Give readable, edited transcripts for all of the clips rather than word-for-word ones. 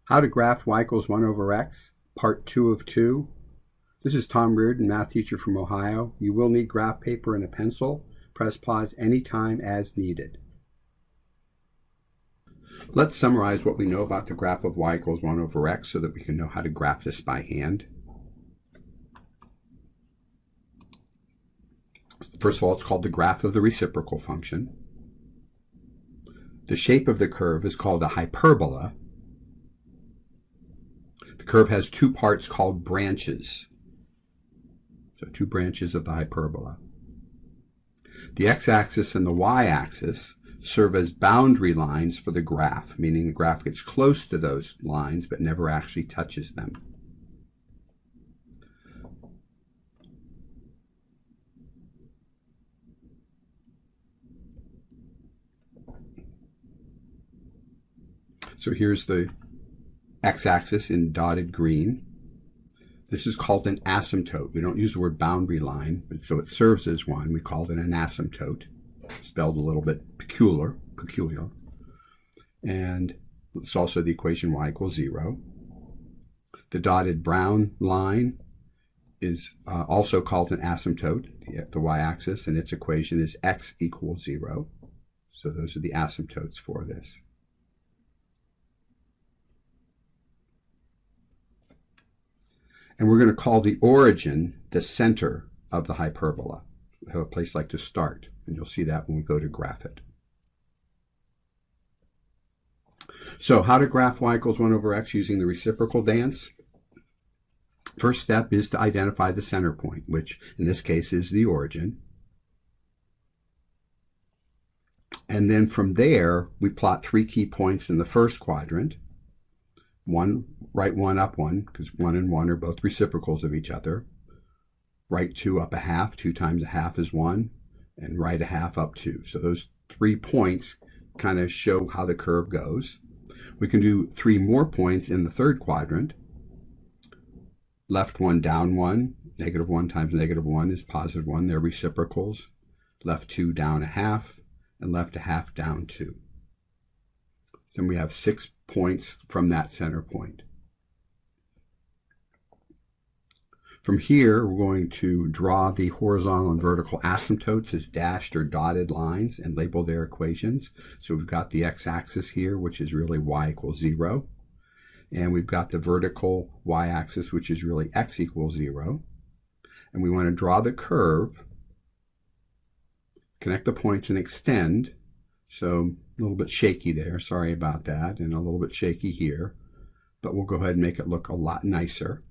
How to graph y equals 1 over x, part 2 of 2. This is Tom Reardon, math teacher from Ohio. You will need graph paper and a pencil. Press pause anytime as needed. Let's summarize what we know about the graph of y equals 1 over x so that we can know how to graph this by hand. First of all, it's called the graph of the reciprocal function. The shape of the curve is called a hyperbola. The curve has two parts called branches. So two branches of the hyperbola. The x-axis and the y-axis serve as boundary lines for the graph, meaning the graph gets close to those lines but never actually touches them. So here's the x-axis in dotted green. This is called an asymptote. We don't use the word boundary line, but so it serves as one. We call it an asymptote, spelled a little bit peculiar. And it's also the equation y equals 0. The dotted brown line is also called an asymptote, the y-axis, and its equation is x equals 0. So those are the asymptotes for this. And we're going to call the origin the center of the hyperbola. We have a place like to start, and you'll see that when we go to graph it. So how to graph y equals 1 over x using the reciprocal dance? First step is to identify the center point, which in this case is the origin. And then from there, we plot 3 key points in the first quadrant. One, right 1, up 1, because 1 and 1 are both reciprocals of each other. Right 2, up a half, 2 times a half is 1, and right a half, up 2. So those 3 points kind of show how the curve goes. We can do 3 more points in the third quadrant. Left 1, down 1, negative 1 times negative 1 is positive 1, they're reciprocals. Left 2, down a half, and left a half, down 2. So we have 6 points from that center point. From here, we're going to draw the horizontal and vertical asymptotes as dashed or dotted lines and label their equations. So we've got the x-axis here, which is really y equals 0. And we've got the vertical y-axis, which is really x equals 0. And we want to draw the curve, connect the points, and extend. So a little bit shaky there, sorry about that, and a little bit shaky here, but we'll go ahead and make it look a lot nicer.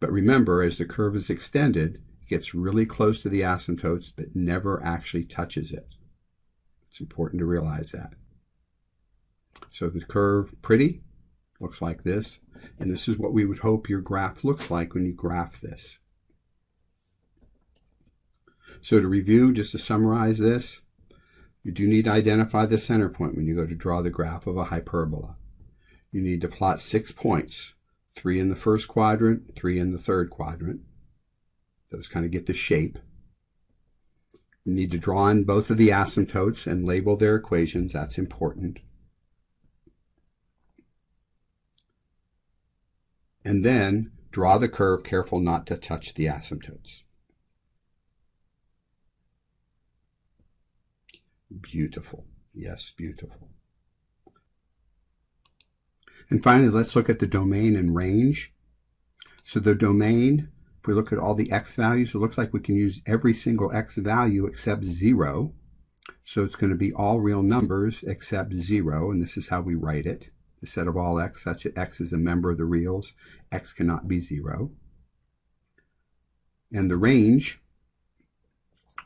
But remember, as the curve is extended, it gets really close to the asymptotes, but never actually touches it. It's important to realize that. So the curve, pretty, looks like this, and this is what we would hope your graph looks like when you graph this. So to review, just to summarize this, you do need to identify the center point when you go to draw the graph of a hyperbola. You need to plot 6 points, 3 in the first quadrant, 3 in the third quadrant. Those kind of get the shape. You need to draw in both of the asymptotes and label their equations. That's important. And then draw the curve, careful not to touch the asymptotes. Beautiful. Yes, beautiful. And finally, let's look at the domain and range. So the domain, if we look at all the x values, it looks like we can use every single x value except 0. So it's going to be all real numbers except 0, and this is how we write it. The set of all x, such that x is a member of the reals. X cannot be 0. And the range,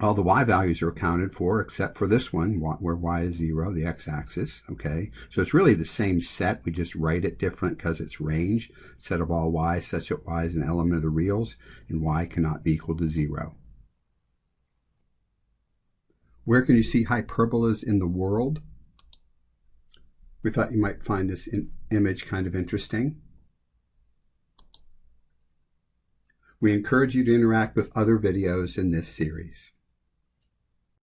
all the y values are accounted for except for this one where y is 0, the x-axis. Okay, so it's really the same set. We just write it different because it's range. Set of all y such that y is an element of the reals and y cannot be equal to 0. Where can you see hyperbolas in the world? We thought you might find this image kind of interesting. We encourage you to interact with other videos in this series.